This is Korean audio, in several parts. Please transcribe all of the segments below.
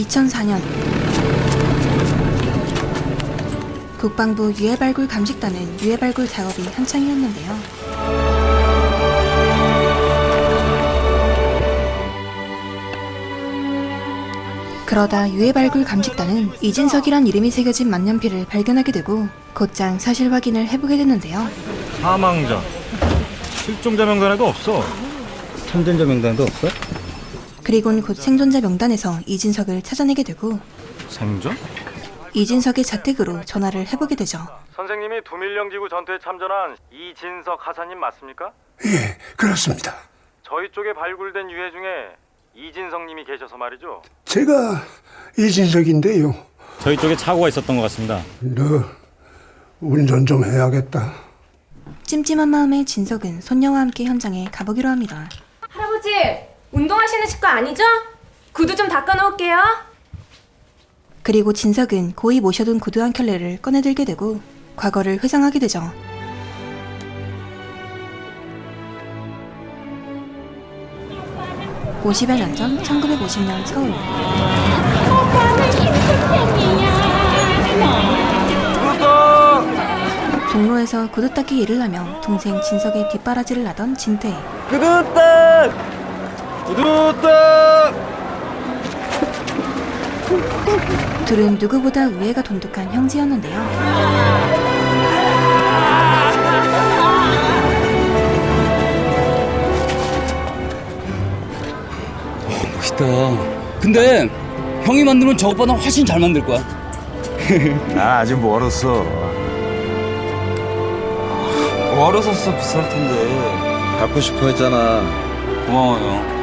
2004년 국방부 유해발굴 감식단은 유해발굴 작업이 한창이었는데요. 그러다 유해발굴 감식단은 이진석이란 이름이 새겨진 만년필을 발견하게 되고 곧장 사실 확인을 해보게 되는데요. 사망자, 실종자 명단에도 없어. 참전자 명단도 없어? 그리곤 곧 생존자 명단에서 이진석을 찾아내게 되고 생존? 이진석의 자택으로 전화를 해보게 되죠. 선생님이 두밀령지구 전투에 참전한 이진석 하사님 맞습니까? 예, 그렇습니다. 저희 쪽에 발굴된 유해 중에 이진석님이 계셔서 말이죠. 제가 이진석인데요. 저희 쪽에 착오가 있었던 것 같습니다. 너 운전 좀 해야겠다. 찜찜한 마음에 진석은 손녀와 함께 현장에 가보기로 합니다. 할아버지, 운동하시는 식구 아니죠? 구두 좀 닦아놓을게요. 그리고 진석은 고이 모셔둔 구두 한 켤레를 꺼내들게 되고 과거를 회상하게 되죠. (50여 년 전) 1950년 서울. 종로에서 구두 닦기 일을 하며 동생 진석의 뒷바라지를 하던 진태. 둘은 누구보다 우애가 돈독한 형제였는데요. 멋있다. 근데 형이 만들면 저것보다 훨씬 잘 만들 거야. 나 아직 멀었어. 멀어서 비쌀 텐데. 갖고 싶어 했잖아. 고마워요.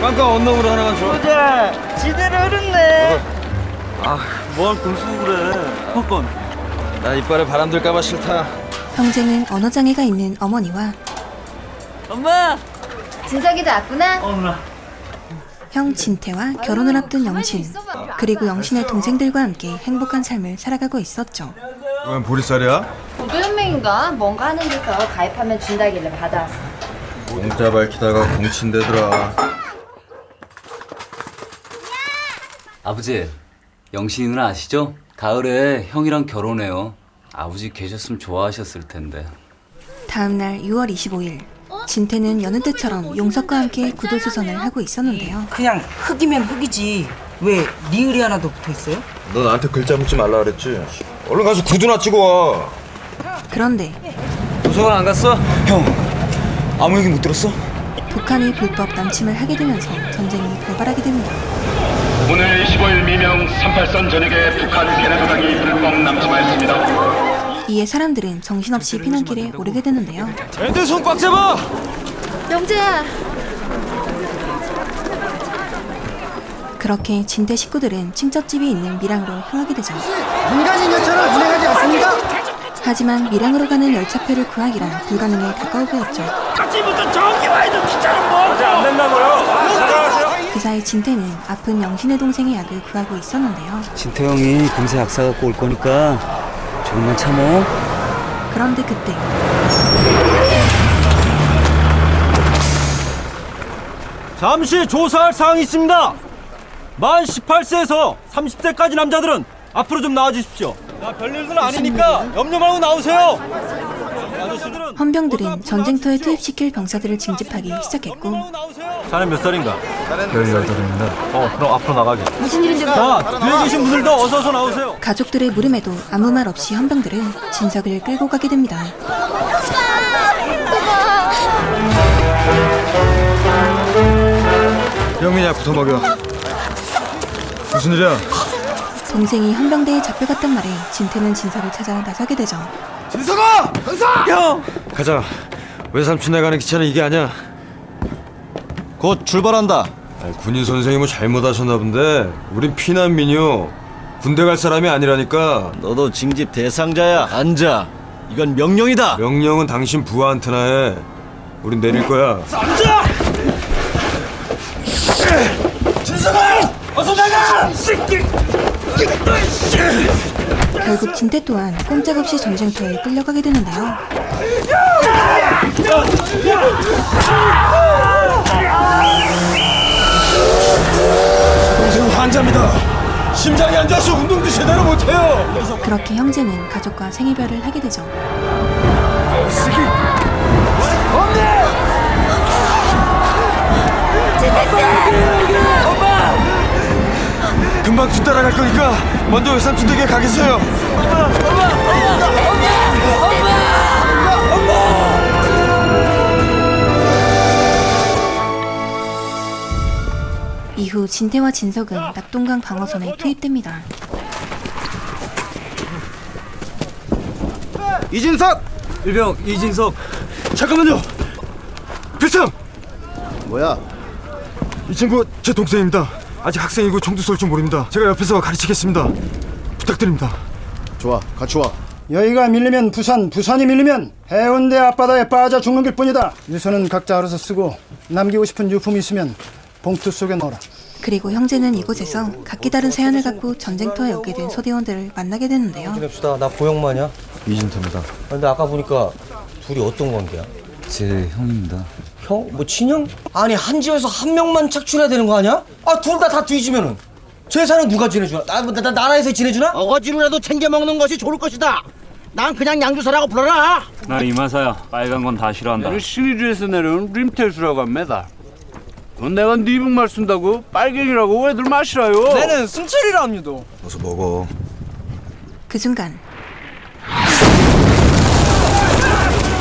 깜깜 언덕으로 하나만 줘. 보자, 지대로 흐르네. 뭘 공수 그래. 헛건. 나 이빨에 바람 들까봐 싫다. 형제는 언어장애가 있는 어머니와 엄마. 진석이도 왔구나. 형 진태와 결혼을 앞둔 영신, 그리고 영신의 동생들과 함께 행복한 삶을 살아가고 있었죠. 웬 보리쌀이야? 보도연맹인가? 뭔가 하는 데서 가입하면 준다길래 받아왔어. 공짜 밝히다가 공친대더라. 아버지, 영신이 누나 아시죠? 가을에 형이랑 결혼해요. 아버지 계셨으면 좋아하셨을 텐데. 다음날 6월 25일 진태는 여느 때처럼 용석과 함께 구도수선을 하고 있었는데요. 그냥 흙이면 흙이지. 왜 리을이 하나도 붙어있어요? 너 나한테 글자 묻지 말라 그랬지? 얼른 가서 구두나 찍어 와. 그런데 도서관 안 갔어? 형, 아무 얘기 못 들었어? 북한이 불법 남침을 하게 되면서 전쟁이 발발하게 됩니다. 오늘 15일 미명 38선 전역에 북한 세나도당이 불법 남침하였습니다. 이에 사람들은 정신없이 피난길에 오르게 되는데요. 애들 손 꽉 잡아! 영재야. 그렇게 진태 식구들은 친척집이 있는 밀양으로 향하게 되죠. 민간인 열차는 운행하지 않습니다. 하지만 밀양으로 가는 열차표를 구하기란 불가능에 가까워 보였죠. 아침부터 저기 와있는 기차는 뭐? 어제 안 된다고요? 그 사이 진태는 아픈 영신의 동생의 약을 구하고 있었는데요. 진태 형이 금세 약사 갖고 올 거니까 조금만 참어. 그런데 그때 잠시 조사할 사항이 있습니다. 만 18세에서 30세까지 남자들은 앞으로 좀 나와주십시오. 별일들 아니니까 염려 말고 나오세요. 아저씨들은 헌병들은 전쟁터에 투입시킬 병사들을 징집하기 시작했고 자네 몇 살인가? 18입니다. 그럼 앞으로 나가게. 무슨 일인지. 자, 뒤에 계신 분들도 어서 나오세요. 가족들의 물음에도 아무 말 없이 헌병들은 진석을 끌고 가게 됩니다. 영민이 약부터 먹여. 무슨 일이야? 동생이 헌병대에 잡혀갔단 말에 진태는 진석을 찾아 나서게 되죠. 진석아! 형! 가자. 외삼촌네 가는 기차는 이게 아니야. 곧 출발한다. 군인 선생이 뭐 잘못하셨나 본데 우린 피난민이요. 군대 갈 사람이 아니라니까. 너도 징집 대상자야. 앉아. 이건 명령이다. 명령은 당신 부하한테나 해. 우린 내릴 거야. 앉아! 진석아! 어서 나가! 결국 진태 또한 꼼짝없이 전쟁터에 끌려가게 되는데요. 환자입니다. 심장이 안 좋아서 운동도 제대로 못해요. 그렇게 형제는 가족과 생이별을 하게 되죠. 금방 뒤따라갈 거니까 먼저 외삼촌 댁에 가 계세요. 이후 진태와 진석은 낙동강 방어선에 투입됩니다. 이진석! 일병 이진석. 잠깐만요. 필승! 뭐야? 이 친구 제 동생입니다. 아직 학생이고 총도 쏠 줄 모릅니다. 제가 옆에서 가르치겠습니다. 부탁드립니다. 좋아, 같이 와. 여기가 밀리면 부산, 부산이 밀리면 해운대 앞바다에 빠져 죽는 길 뿐이다. 유서는 각자 알아서 쓰고 남기고 싶은 유품이 있으면 봉투 속에 넣어라. 그리고 형제는 이곳에서 각기 다른 사연을 갖고 전쟁터에 오게 된 소대원들을 만나게 되는데요. 봅시다. 나 보영만이야. 이진태입니다. 근데 아까 보니까 둘이 어떤 관계야? 제 형입니다. 형? 뭐 친형? 아니 한 집에서 한 명만 착출해야 되는 거 아니야? 아 둘 다 뒤지면은 재산은 누가 지내주나? 나라에서 지내주나? 어거지로라도 챙겨 먹는 것이 좋을 것이다. 난 그냥 양주사라고 불러라. 나 이마사야. 빨간 건 다 싫어한다. 얘는 신의주에서 내려온 림텔수라고 합니다. 그건 내가 니북말 쓴다고 빨갱이라고 왜들 마시라요? 내는 승철이라 합니다. 어서 먹어. 그 순간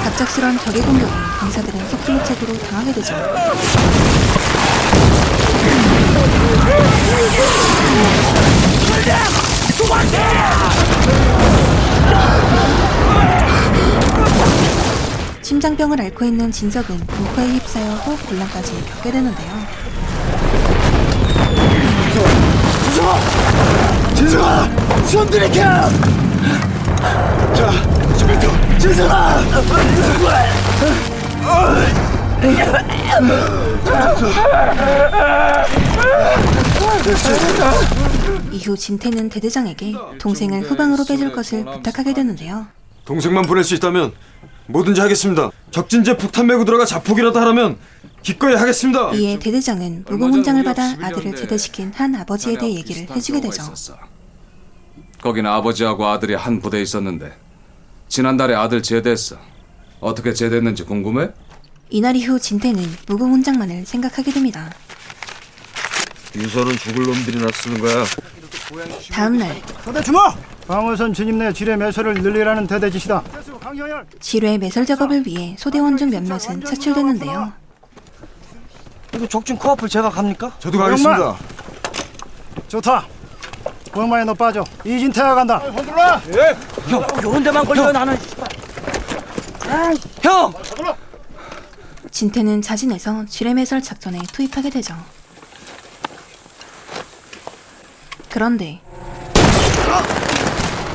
갑작스런 적의 공격에 병사들은 속수무책으로 당하게 되죠. 심장병을 앓고 있는 진석은 공포에 휩싸여 호흡 곤란까지 겪게 되는데요. 진석아! 손 들이켜! 자, 지금부터 진석아! 이후 진태는 대대장에게 동생을 후방으로 빼줄 것을 부탁하게 되는데요. 동생만 보낼 수 있다면 뭐든지 하겠습니다. 적진지에 폭탄 메고 들어가 자폭이라도 하라면 기꺼이 하겠습니다. 이에 대대장은 무공훈장을 받아 아들을 제대시킨 한 아버지에 대해 얘기를 해주게 되죠. 거기는 아버지하고 아들이 한 부대에 있었는데 지난달에 아들 제대했어. 어떻게 제대했는지 궁금해? 이날 이후 진태는 무공훈장만을 생각하게 됩니다. 유서는 죽을 놈들이나 쓰는 거야. 다음날 소대 주모! 방어선 진입 내 지뢰 매설을 늘리라는 대대 지시다. 지뢰 매설 작업을 위해 소대원 중 몇몇은 차출되는데요. 이거 적진 코앞을 제가 갑니까? 저도 가겠습니다. 좋다. 고영만에 너 빠져. 이진태가 간다. 형, 요런 데만 걸려 나는. 형! 진태는 자진해서 지뢰 매설 작전에 투입하게 되죠. 그런데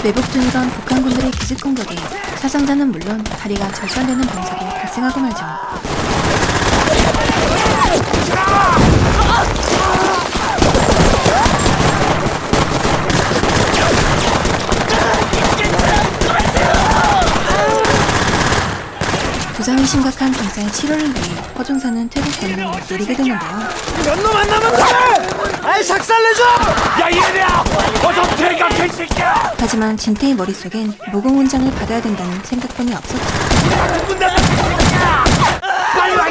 매복 중이던 북한군들의 기습 공격에 사상자는 물론 다리가 절단되는 병사도 발생하고 말죠. 부상이 심각한 병사의 치료를 위해 허중사는 퇴국 변명을 노리게 되는데요. 몇 놈 안 남았다! 아이 삭살내줘! 야 이래야! 어서 퇴가 개새끼야! 하지만 진태의 머릿속엔 무공훈장을 받아야 된다는 생각뿐이 없었죠. 빨리 와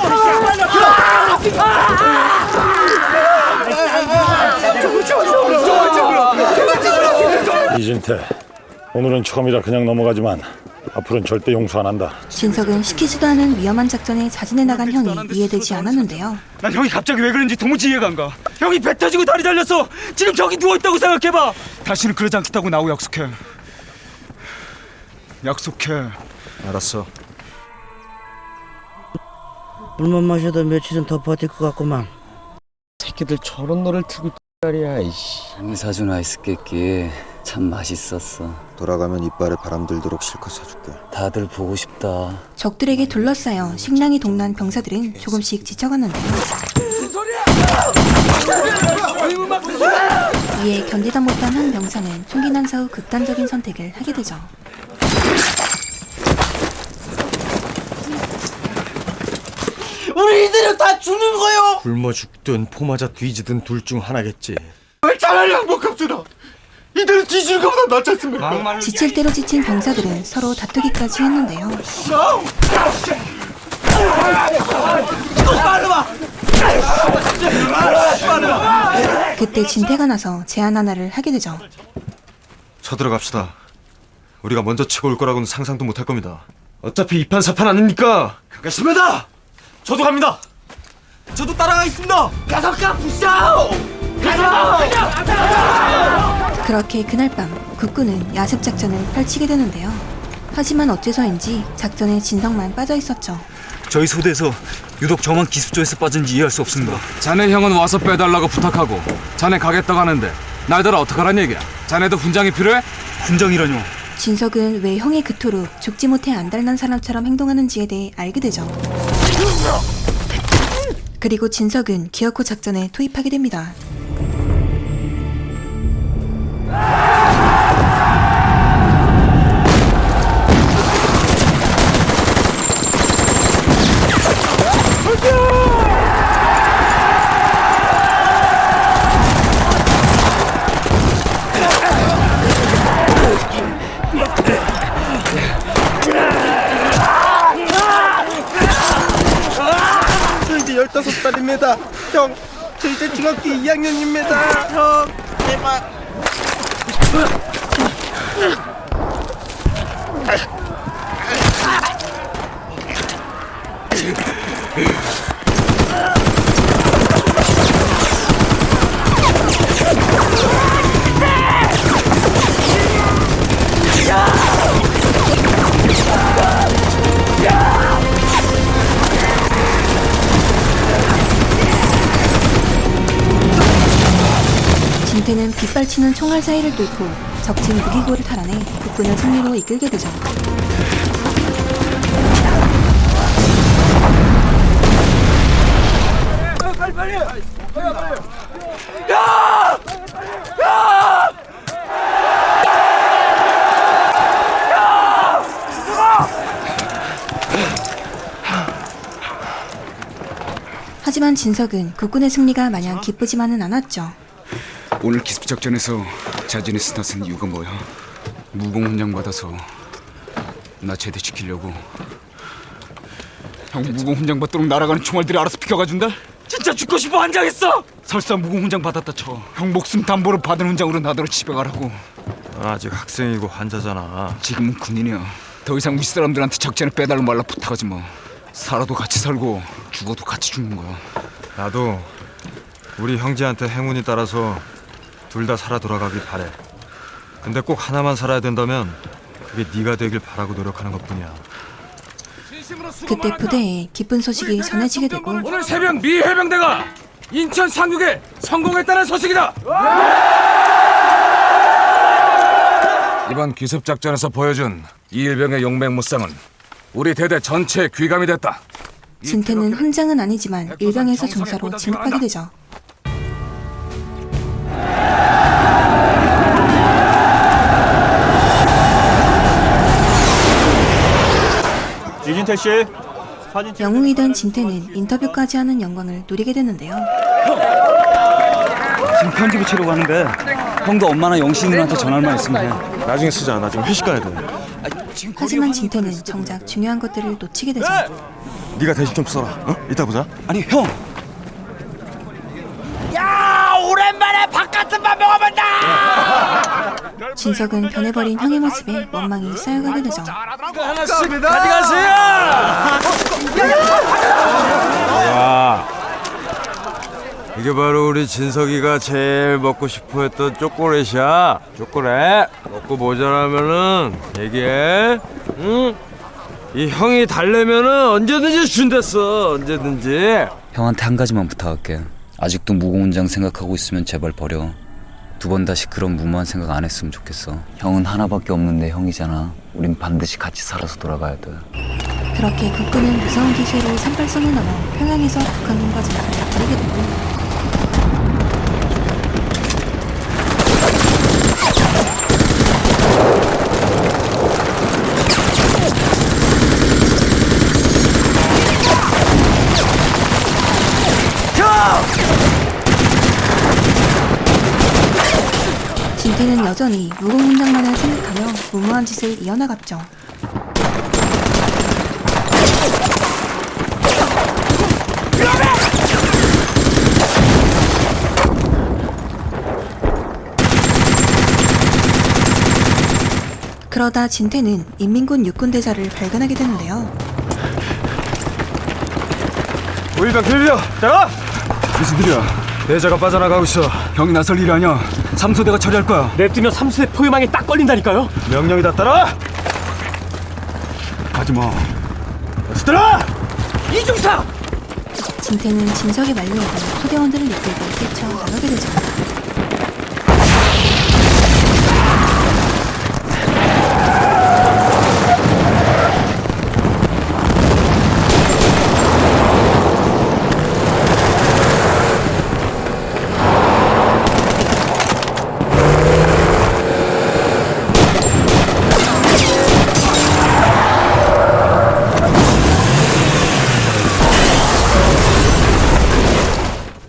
이진태, 오늘은 처음이라 그냥 넘어가지만 앞으로는 절대 용서 안 한다. 진석은 시키지도 않은 위험한 작전에 자진해 나간 형이 이해되지 않았는데요. 난 형이 갑자기 왜 그런지 도무지 이해가 안 가. 형이 배 터지고 다리 달렸어. 지금 저기 누워있다고 생각해봐. 다시는 그러지 않겠다고 나하고 약속해. 약속해. 알았어. 물만 마셔도 며칠은 더 버틸 것 같구만. 새끼들 저런 노를 틀고 X리야 이씨. 사준 아이스 깨끼 참 맛있었어. 돌아가면 이빨에 바람 들도록 실컷 사줄게. 다들 보고 싶다. 적들에게 둘러싸여 식량이 동난 병사들은 조금씩 지쳐갔는데요. 이에 견디다 못한 한 병사는 총기 난사 후 극단적인 선택을 하게 되죠. 우리 이들은 다 죽는 거요. 굶어 죽든 포 맞아 뒤지든 둘 중 하나겠지. 왜 차라리 항복합시다. 이대로 뒤지는 것보다 낫지 않습니까? 지칠 대로 지친 병사들은 서로 다투기까지 했는데요. 그때 진태가 나서 제안 하나를 하게 되죠. 쳐들어갑시다. 우리가 먼저 치고 올 거라고는 상상도 못할 겁니다. 어차피 이판사판 아닙니까? 가겠습니다. 저도 갑니다. 저도 따라가겠습니다. 가서 가 부싸. 그렇게 그날 밤 국군은 야습 작전을 펼치게 되는데요. 하지만 어째서인지 작전에 진성만 빠져 있었죠. 저희 소대에서 유독 저만 기습조에서 빠진지 이해할 수 없습니다. 자네 형은 와서 빼달라고 부탁하고 자네 가겠다고 하는데 날더러 어떡하란 얘기야? 자네도 훈장이 필요해? 훈장이라뇨? 진석은 왜 형이 그토록 죽지 못해 안달난 사람처럼 행동하는지에 대해 알게 되죠. 그리고 진석은 기어코 작전에 투입하게 됩니다. 저 이제 15살입니다. 형, 저 이제 중학교 2학년입니다. 형, 제발. 진태는 빗발치는 총알 사이를 뚫고 적진 무기고를 탈환해 국군을 승리로 이끌게 되죠. 하지만 진석은 국군의 승리가 마냥 기쁘지만은 않았죠. 오늘 기습작전에서 자진의 스타트는 이유가 뭐야? 무공훈장 받아서 나 제대시키려고. 형 무공훈장 받도록 날아가는 총알들이 알아서 비켜가준다? 진짜 죽고 싶어 환장했어! 설사 무공훈장 받았다 쳐. 형 목숨 담보로 받은 훈장으로 나더러 집에 가라고. 아직 학생이고 환자잖아. 지금은 군인이야. 더 이상 윗사람들한테 작전에 빼달라 말라 부탁하지 마. 살아도 같이 살고 죽어도 같이 죽는 거야. 나도 우리 형제한테 행운이 따라서 둘 다 살아 돌아가길 바래. 근데 꼭 하나만 살아야 된다면 그게 네가 되길 바라고 노력하는 것뿐이야. 그때 부대에 기쁜 소식이 전해지게 되고 오늘 새벽 미 해병대가 인천 상륙에 성공했다는 소식이다. 이번 기습작전에서 보여준 이일병의 용맹무쌍은 우리 대대 전체에 귀감이 됐다. 진태는 훈장은 아니지만 일병에서 중사로 진급하게 되죠. 이진태 씨, 사진 영웅이 된 진태는 인터뷰까지 하는 영광을 누리게 되는데요. 지금 편집을 치려고 하는데 형도 엄마나 영신이 누나한테 전화만 있으면 돼. 나중에 쓰자. 나 지금 회식 가야 돼. 하지만 진태는 정작 중요한 것들을 놓치게 되죠. 네가 대신 좀 써라. 어? 이따 보자. 아니 형, 야, 오랜만에 바깥은 밥 먹어본다. 진석은 변해버린 형의 모습에 원망이 쌓여가게 되죠. 하나씩 가져가세요. 야, 이게 바로 우리 진석이가 제일 먹고 싶어했던 초콜릿이야. 초콜릿 먹고 모자라면은 얘기해. 응? 이 형이 달래면은 언제든지 준댔어. 언제든지. 형한테 한 가지만 부탁할게. 아직도 무공훈장 생각하고 있으면 제발 버려. 두 번 다시 그런 무모한 생각 안 했으면 좋겠어. 형은 하나밖에 없는 내 형이잖아. 우린 반드시 같이 살아서 돌아가야 돼. 그렇게 국군은 무서운 기세로 산발선을 넘어 평양에서 북한군과 전투를 벌이게 되고 진태는 여전히 무공훈장만을 생각하며 무모한 짓을 이어나갔죠. 그러다 진태는 인민군 육군대자를 발견하게 되는데요. 우일병 필병 따라! 무슨 일이야? 대자가 빠져나가고 있어. 형이 나설 일이 아니야. 삼소대가 처리할 거야. 냅두면 삼수대 포위망에 딱 걸린다니까요. 명령이다 따라! 가지마. 따라! 이중사! 진태는 진석의 만류에도 소대원들을 이끌고 뛰쳐나가게 되죠.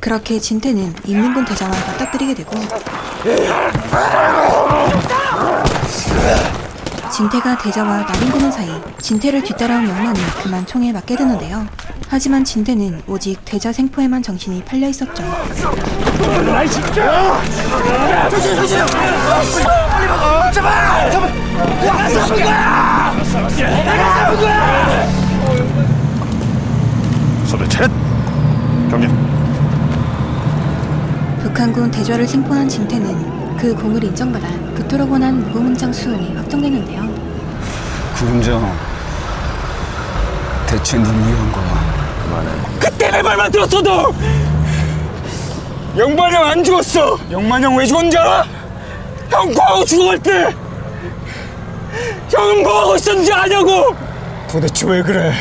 그렇게 진태는 인민군 대자와 맞닥뜨리게 되고 진태가 대자와 나린군은 사이 진태를 뒤따라온 영란이 그만 총에 맞게 되는데요. 하지만 진태는 오직 대자 생포에만 정신이 팔려 있었죠. 서배 차렷! 경례! 북한군 대좌를 생포한 진태는 그 공을 인정받아 그토록 원한 무공훈장 수용이 확정되는데요. 그 훈장 대체 누구 위한 거야? 그때 내 말만 들었어도 영만형 안 죽었어. 영만형 왜 죽었는지 알아? 형 과거 죽어갈 때 형은 뭐하고 있었는지 아냐고. 도대체 왜 그래?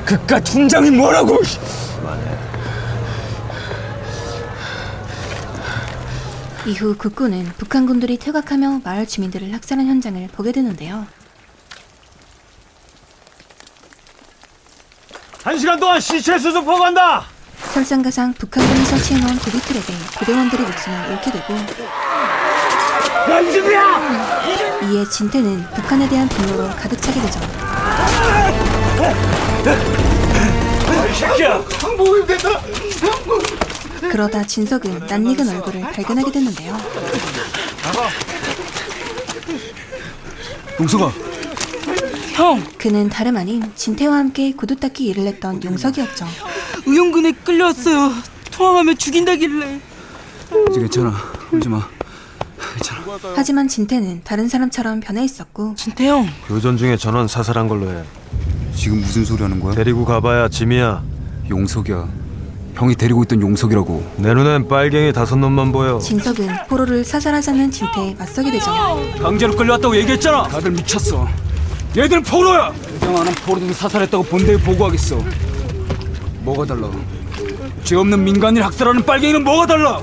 그깟 훈장이 뭐라고. 이후 국군은 북한군들이 퇴각하며 마을 주민들을 학살한 현장을 보게 되는데요. 1시간 동안 시체 수습하고 간다. 설상가상 북한군이 설치해놓은 도비틀에게 부대원들의 목숨을 잃게 되고 연습이야! 이에 진태는 북한에 대한 분노로 가득 차게 되죠. 이 새끼야! 항복이 된다! 그러다 진석은 낯익은 얼굴을 발견하게 되는데요. 용서가. 형! 그는 다름 아닌 진태와 함께 구두 닦기 일을 했던 용석이었죠. 의용군에 끌려왔어요. 통화하면 죽인다길래. 이제 괜찮아. 울지마. 괜찮아. 하지만 진태는 다른 사람처럼 변해 있었고 진태 형! 교전 중에 전원 사살한 걸로 해. 지금 무슨 소리 하는 거야? 데리고 가봐야 짐이야. 용석이야. 형이 데리고 있던 용석이라고. 내 눈엔 빨갱이 5놈만 보여. 진석은 포로를 사살하자는 진태에 맞서게 되죠. 강제로 끌려왔다고 얘기했잖아. 다들 미쳤어. 얘들 포로야. 대장 안한 포로들을 사살했다고 본대에 보고하겠어. 뭐가 달라? 죄 없는 민간인 학살하는 빨갱이는 뭐가 달라?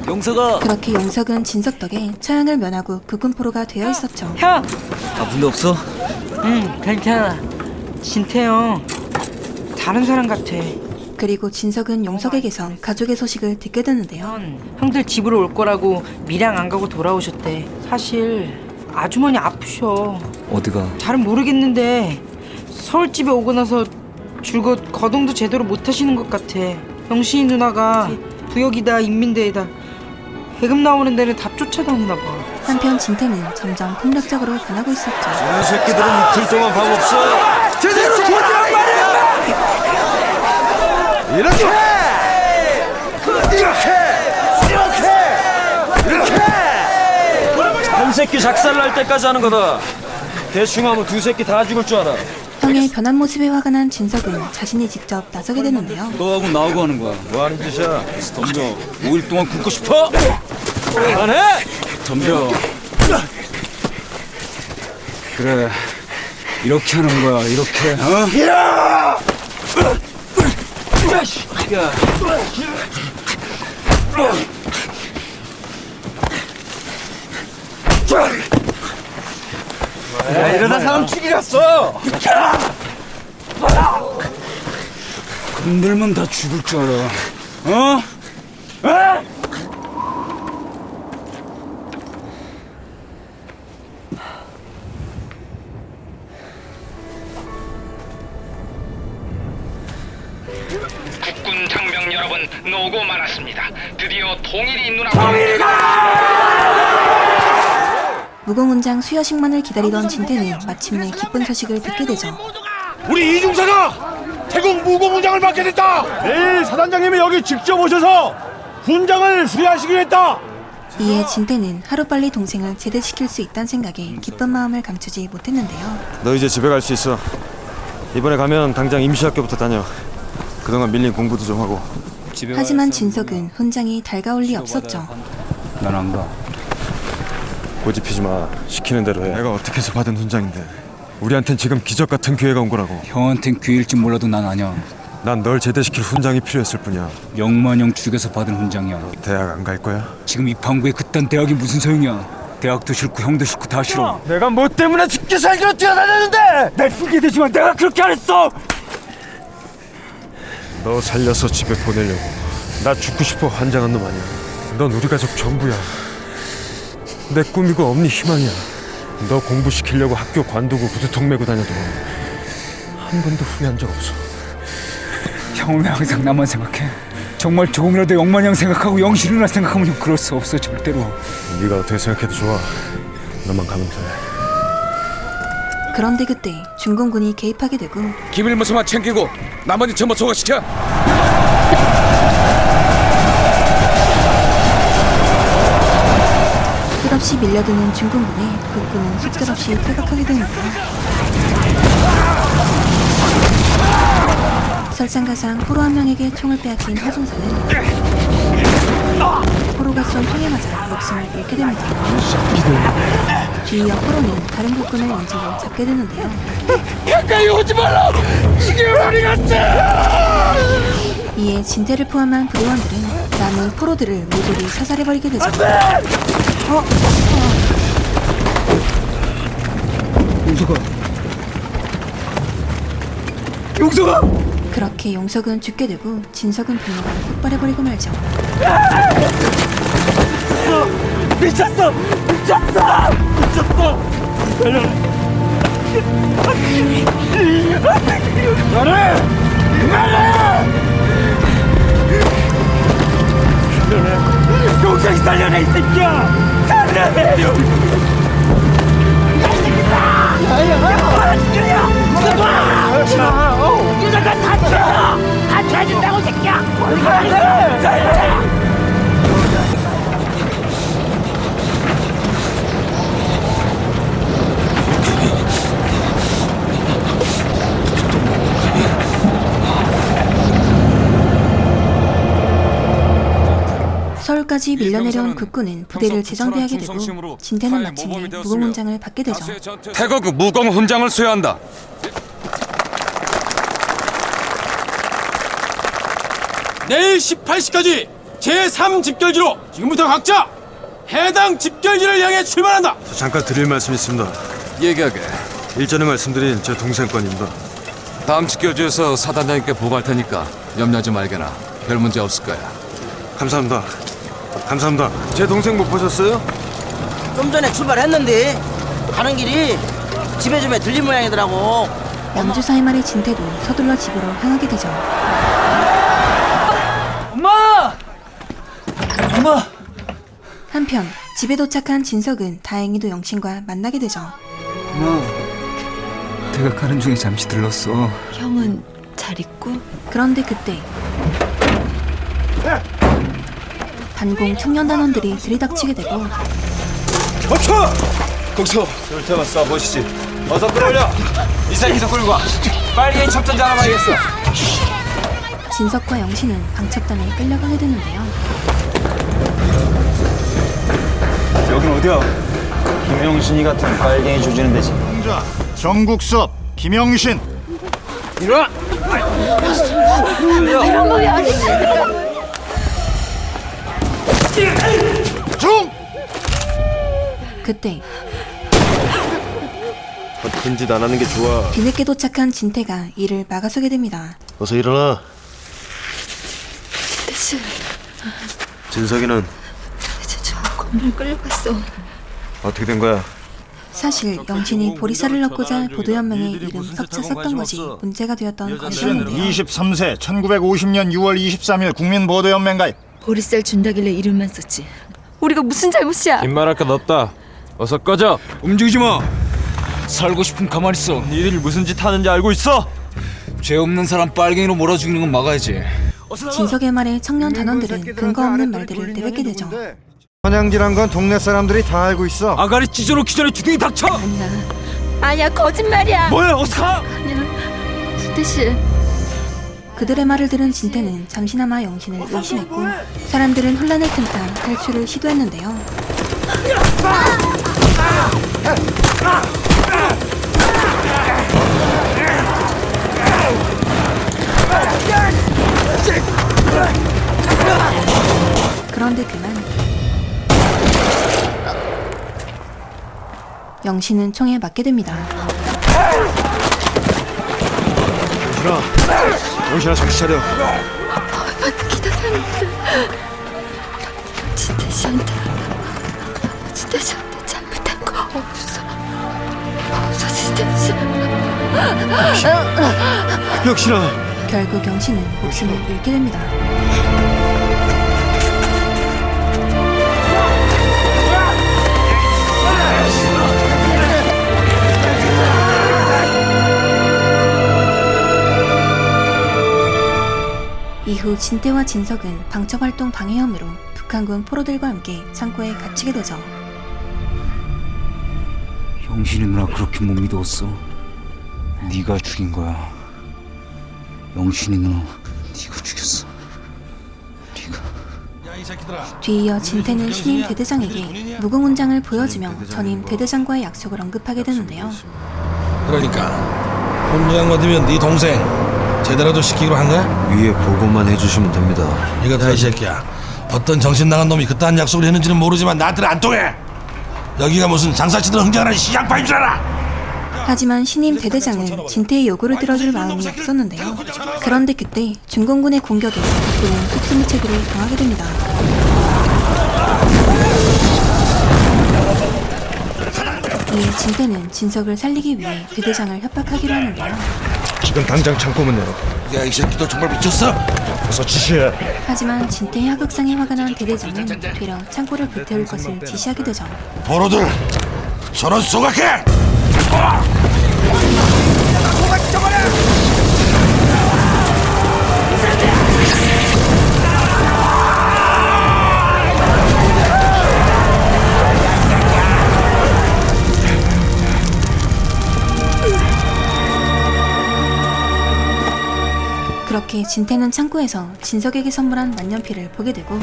용서가. 그렇게 용석은 진석 덕에 처형을 면하고 국군 포로가 되어 있었죠. 형! 아픈 데 없어? 응, 괜찮아. 진태 형 다른 사람 같아. 그리고 진석은 용석에게서 가족의 소식을 듣게 되는데요. 형들 집으로 올 거라고 밀양 안 가고 돌아오셨대. 사실 아주머니 아프셔. 어디가? 잘은 모르겠는데 서울집에 오고 나서 줄곧 거동도 제대로 못 하시는 것 같아. 영신이 누나가 부역이다 인민대에다 배급 나오는 데는 다 쫓아다니나 봐. 한편 진태는 점점 폭력적으로 변하고 있었죠. 이 새끼들은 이틀 동안 밥 없어. 제대로 돌아란 말이야! 이렇게! 한 새끼 작살날 때까지 하는 거다. 대충 하면 2새끼 다 죽을 줄 알아. 형의 변한 모습에 화가 난 진석은 자신이 직접 나서게 되는데요. 너하고 나하고 하는 거야. 뭐 하는 짓이야? 덤벼. 5일 동안 굶고 싶어? 안 해? 덤벼. 그래. 이렇게 하는 거야. 이렇게. 어? 야! 이러다 사람 죽이겠어. 건들면 다 죽을 줄 알아. 국군 장병 여러분, 노고 많았습니다. 드디어 통일이 눈앞에. 무공훈장 수여식만을 기다리던 진태는 마침내 기쁜 소식을 듣게 되죠. 우리 이중사가 태국 무공훈장을 받게 됐다. 내일 사단장님이 여기 직접 오셔서 훈장을 수여하시기로 했다. 이에 진태는 하루빨리 동생을 제대시킬 수 있다는 생각에 기쁜 마음을 감추지 못했는데요. 너 이제 집에 갈 수 있어. 이번에 가면 당장 임시학교부터 다녀. 그동안 밀린 공부도 좀 하고. 하지만 진석은 훈장이 달가올 리 없었죠. 난 안 가. 고집피지 마. 시키는 대로 해. 내가 어떻게 해서 받은 훈장인데 우리한텐 지금 기적 같은 기회가 온 거라고. 형한텐 기회일지 몰라도 난 아냐. 난 널 제대시킬 훈장이 필요했을 뿐이야. 영만형 죽여서 받은 훈장이야. 대학 안 갈 거야? 지금 이 방구에 그딴 대학이 무슨 소용이야. 대학도 싫고 형도 싫고 다 싫어. 내가 뭐 때문에 죽기 살기로 뛰어다녔는데. 내 핑계 대지만 내가 그렇게 안 했어. 너 살려서 집에 보내려고. 나 죽고 싶어 환장한 놈 아니야. 넌 우리 가족 전부야. 내 꿈이고 엄니 희망이야. 너 공부시키려고 학교 관두고 구두통 메고 다녀도 한 번도 후회한 적 없어. 형은 왜 항상 나만 생각해? 정말 조금이라도 영만형 생각하고 영실이나 생각하면 형 그럴 수 없어 절대로. 네가 어떻게 생각해도 좋아. 너만 가면 돼. 그런데 그때 중공군이 개입하게 되고 기밀문서만 챙기고 나머지 전부 소각시켜. 끝없이 밀려드는 중공군에 국군은 속절없이 퇴각하게 되는데요. 설상가상 포로 한 명에게 총을 빼앗긴 허준사는 포로가 쏜 총에 맞아 목숨을 잃게 됩니다. 뒤이어 포로는 다른 국군을 연지로 잡게 되는데요. 가까이 오지 말라. 지금 우리 같아. 이에 진태를 포함한 부대원들은 남은 포로들을 모조리 사살해버리게 되죠. 용서가. 그렇게 용석은 죽게 되고 진석은 분노가 폭발해버리고 말죠. 미쳤어. 미쳤어. 미쳤어. 용석이 살려내 이 새끼야. 살려내. 서울까지 밀려내려온 국군은 부대를 재정비하게 되고 진태는 마침내 무공훈장을 받게 되죠. 태국 무공훈장을 수여한다. 내일 18시까지 제3집결지로 지금부터 각자 해당 집결지를 향해 출발한다. 잠깐 드릴 말씀 있습니다. 얘기하게. 일전에 말씀드린 제 동생 건입니다. 다음 집결지에서 사단장님께 보고할 테니까 염려하지 말게나. 별 문제 없을 거야. 감사합니다. 감사합니다. 제 동생 못 보셨어요? 좀 전에 출발했는데 가는 길이 집에 좀 들린 모양이더라고. 양주 사이말의 진태도 서둘러 집으로 향하게 되죠. 엄마! 엄마! 한편 집에 도착한 진석은 다행히도 영신과 만나게 되죠. 엄마, 내가 가는 중에 잠시 들렀어. 형은 잘 있고? 그런데 그때 반공 청년단원들이 들이닥치게 되고 멈춰! 거기서 절대만 쏴보시지. 어서 끌어올려. 이 새끼도 끌고 와. 빨갱이 첩전자 하나 말겠어. 진석과 영신은 방첩단에 끌려가게 되는데요. 여긴 어디야? 김영신이 같은 빨갱이 조지는 데지. 자, 정국섭, 김영신. 일어나! 이런 놈이 어디 중! 그때 같은 짓 안 하는 게 좋아. 뒤늦게 도착한 진태가 이를 막아서게 됩니다. 어서 일어나. 진태 씨. 사실 진석이는 저 건물 끌려갔어. 어떻게 된 거야? 사실 영신이 보리쌀을 넣고자 보도연맹의 이름 섭자 썼던 것이 문제가 되었던 것이었는데요. 23세 1950년 6월 23일 국민보도연맹 가입. 보리쌀 준다길래 이름만 썼지. 우리가 무슨 잘못이야? 긴 말할 것 없다. 어서 꺼져. 움직이지 마. 살고 싶으면 가만히 있어. 니들이 무슨 짓 하는지 알고 있어? 죄 없는 사람 빨갱이로 몰아 죽이는 건 막아야지. 진석의 말에 청년 단원들은 근거 없는 말들을 내뱉게 되죠. 선양지란 건 동네 사람들이 다 알고 있어. 아가리 찢어놓기 전에 주둥이 닥쳐. 아니야, 거짓말이야. 뭐야, 어서 가. 아니야, 부대실. 그들의 말을 들은 진태는 잠시나마 영신을 의심했고 사람들은 혼란을 틈타 탈출을 시도했는데요. 그런데 그만 영신은 총에 맞게 됩니다. 영신아 정신 차려. 아빠만 기다렸는데 진태 씨한테 잘못한 거 없어 진태 씨. 영신아. 결국 영신은 목숨을 잃게 됩니다. 이후 진태와 진석은 방첩활동 방해 혐의로 북한군 포로들과 함께 창고에 갇히게 되죠. 영신이 누나 그렇게 못 믿었어. 네가 죽인 거야. 영신이 누나 네가 죽였어. 뒤이어 진태는 신임 대대장에게 무공훈장을 보여주며 전임 대대장과의 약속을 언급하게 되는데요. 그러니까 훈장 받으면 네 동생 제대로도 시키기로 한 거야? 위에 보고만 해주시면 됩니다. 이거 다 이 새끼야. 어떤 정신 나간 놈이 그딴 약속을 했는지는 모르지만 나한테는 안 통해. 여기가 무슨 장사치들 흥정하는 시장파인 줄 알아? 하지만 신임 대대장은 진태의 요구를 들어줄 마음이 없었는데요. 그런데 그때 중공군의 공격에 북군은 속수무책으로 당하게 됩니다. 이에 진태는 진석을 살리기 위해 대대장을 협박하기로 하는데요. 지금 당장 창고문 열어. 야, 이 새끼 너 정말 미쳤어? 어서 지시해. 하지만 진태의 하극상에 화가 난 대대장은 되려 창고를 불태울 것을 지시하게 되죠. 포로들 서로 소각해! 그렇게 진태는 창고에서 진석에게 선물한 만년필을 보게 되고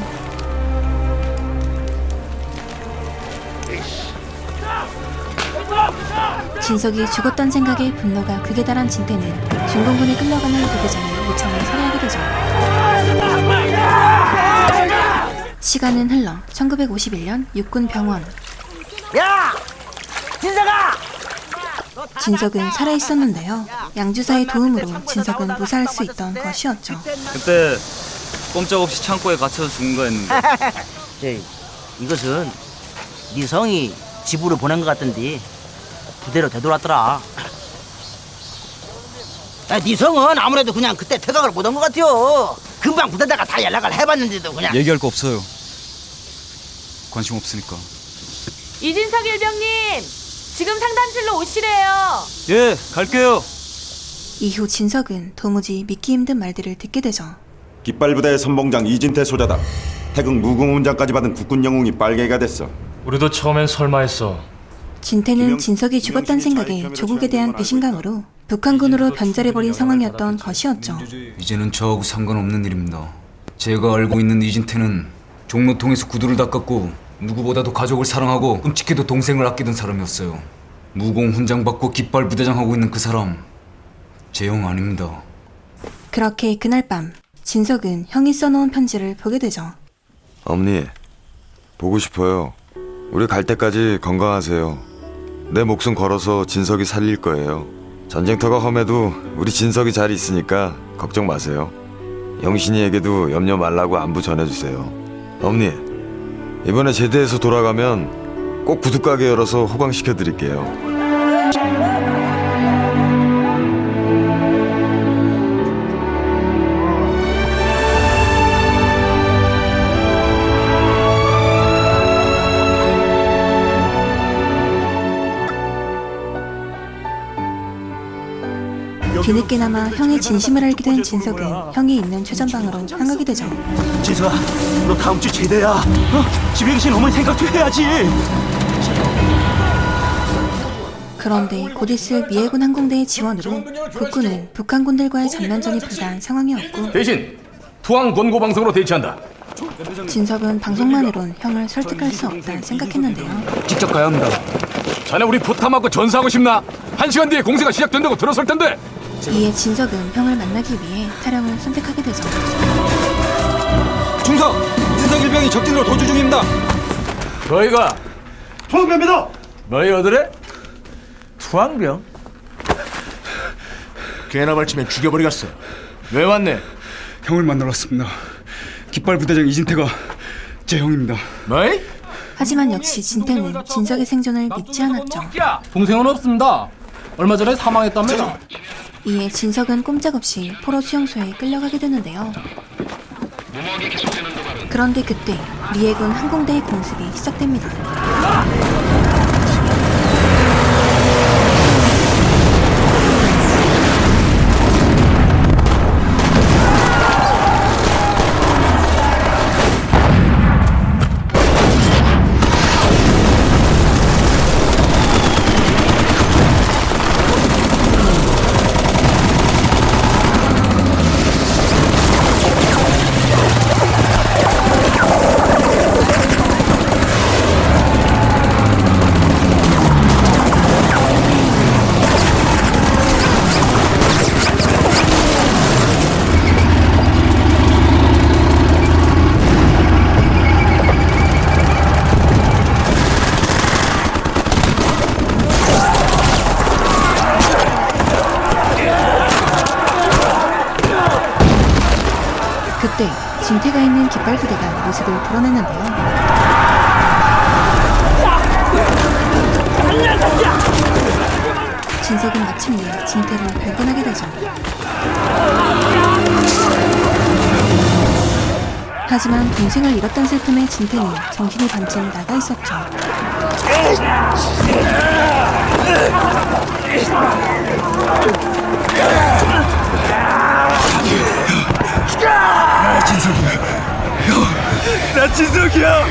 진석이 죽었다는 생각에 분노가 극에 달한 진태는 중공군에 끌려가는 대대장을 무참히 살해하게 되죠. 시간은 흘러 1951년 육군 병원. 야! 진석아! 진석은 살아있었는데요. 양주사의 도움으로 진석은 무사할 수 있던 것이었죠. 그때 꼼짝없이 창고에 갇혀서 죽은 거였는데 이것은 네 성이 집으로 보낸 것 같던데 부대로 되돌았더라. 네 성은 아무래도 그냥 그때 퇴각을 못한 것 같아요. 금방 부대다가 다 연락을 해봤는데도 그냥 얘기할 거 없어요. 관심 없으니까. 이진석 일병님, 지금 상담실로 오시래요. 예, 갈게요. 이후 진석은 도무지 믿기 힘든 말들을 듣게 되죠. 깃발부대의 선봉장 이진태 소자다. 태극 무공훈장까지 받은 국군 영웅이 빨갱이가 됐어. 우리도 처음엔 설마했어. 진태는 진석이 죽었다는 생각에 조국에 대한 배신감으로 북한군으로 변절해버린 상황이었던 것이었죠. 이제는 저하고 상관없는 일입니다. 제가 알고 있는 이진태는 종로통에서 구두를 닦았고 누구보다도 가족을 사랑하고 끔찍해도 동생을 아끼던 사람이었어요. 무공훈장 받고 깃발 부대장 하고 있는 그 사람 제 형 아닙니다. 그렇게 그날 밤 진석은 형이 써놓은 편지를 보게 되죠. 어머니, 보고 싶어요. 우리 갈 때까지 건강하세요. 내 목숨 걸어서 진석이 살릴 거예요. 전쟁터가 험해도 우리 진석이 잘 있으니까 걱정 마세요. 영신이에게도 염려 말라고 안부 전해주세요. 어머니, 이번에 제대해서 돌아가면 꼭 구두가게 열어서 호강시켜드릴게요. 뒤늦게나마 형의 진심을 알게 된 진석은 형이 있는 최전방으로 향하게 되죠. 진서야, 너 다음 주 제대야. 집에 계신 어머니 생각도 해야지. 그런데 곧 있을 미해군 항공대의 지원으로 국군은 북한군들과의 전면전이 불가한 상황이었고 대신 투항 권고 방송으로 대치한다. 진석은 방송만으론 형을 설득할 수 없다 생각했는데요. 직접 가야 합니다. 자네 우리 부탐하고 전사하고 싶나? 1시간 뒤에 공세가 시작된다고 들었을 텐데. 이에 진석은 형을 만나기 위해 타령을 선택하게 되죠. 충성! 진석 일병이 적진으로 도주 중입니다. 너희가 투항병입니다. 너희 어디래? 투항병? 개나 발치면 죽여버리겠어. 왜 왔네? 형을 만나러 왔습니다. 깃발 부대장 이진태가 제 형입니다. 뭐이? 하지만 역시 진태는 진석의 생존을 믿지 않았죠. 동생은 없습니다. 얼마 전에 사망했다며? 이에 진석은 꼼짝없이 포로 수용소에 끌려가게 되는데요. 그런데 그때 미해군 항공대의 공습이 시작됩니다. 그때 진태가 있는 깃발 부대가 모습을 드러냈는데요. 진석은 마침내 진태를 발견하게 되죠. 하지만 동생을 잃었던 슬픔에 진태는 정신이 반쯤 나가 있었죠. 나 진석이야. 형, 나 진석이야.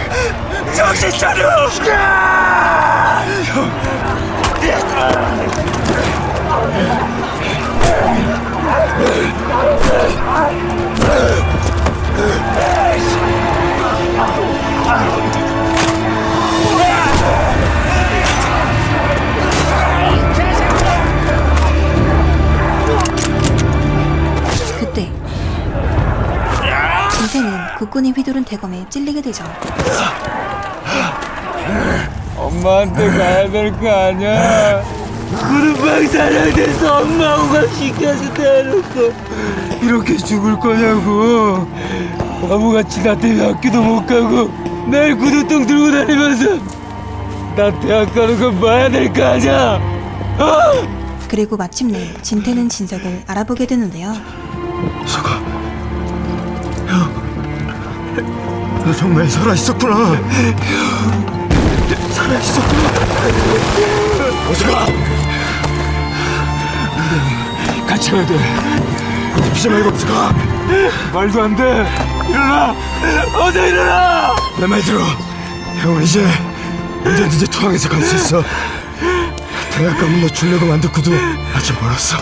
정신 차려. 형. 그때 진태는 국군이 휘두른 대검에 찔리게 되죠. 엄마한테 가야 될 거 아니야. 구름방 사냥돼서 엄마가 시켜서 대놓고 이렇게 죽을 거냐고. 바보같이 나 때문에 학교도 못 가고 매일 구두통 들고 다니면서 나 대학 가는 거 봐야 될 거 아니야. 그리고 마침내 진태는 진석을 알아보게 되는데요. 석아, 형, 너 정말 살아있었구나. 살아있었구나. 어서가. 안돼, 같이 가야 돼. 죽지 말고 어서가. 말도 안 돼. 일어나. 어서 일어나. 내 말 들어. 형은 이제 언제든지 투항해서 갈 수 있어. 대학 가면 너 주려고 만든 구두 아직 멀었어.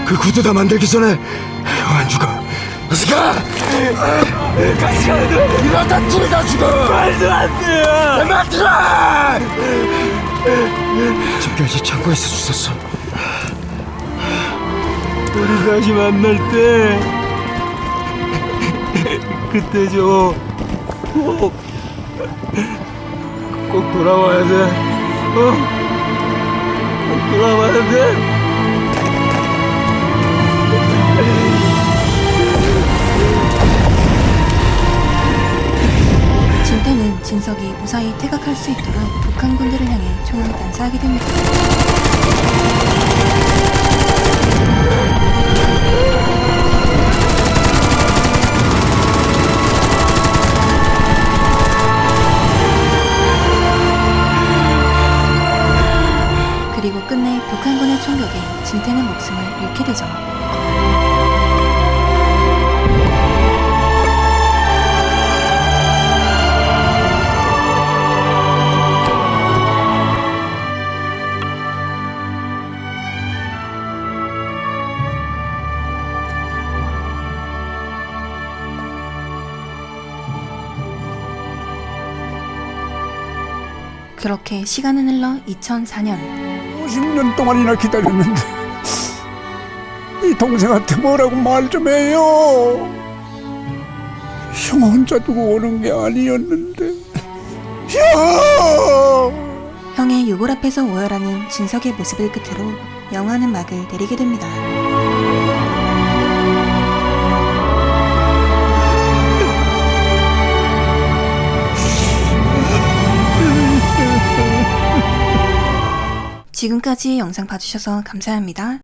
그 구두 다 만들기 전에 형 안 죽어. 어서 가. 같이 가야 돼. 이러다 둘이 다 죽어. 말도 안 돼. 내 말 들어. 집까지 창고에서 주웠어. 우리 다시 만날 때 그때 꼭 돌아와야 돼. 꼭 돌아와야 돼. 진석이 무사히 퇴각할 수 있도록 북한 군대를 향해 총을 난사하게 됩니다. 그리고 끝내 북한군의 총격에 진태는 목숨을 잃게 되죠. 그렇게 시간은 흘러 2004년 50년 동안이나 기다렸는데 이 동생한테 뭐라고 말 좀 해요. 형 혼자 두고 오는 게 아니었는데. 형! 형의 유골 앞에서 오열하는 진석의 모습을 끝으로 영화는 막을 내리게 됩니다. 지금까지 영상 봐주셔서 감사합니다.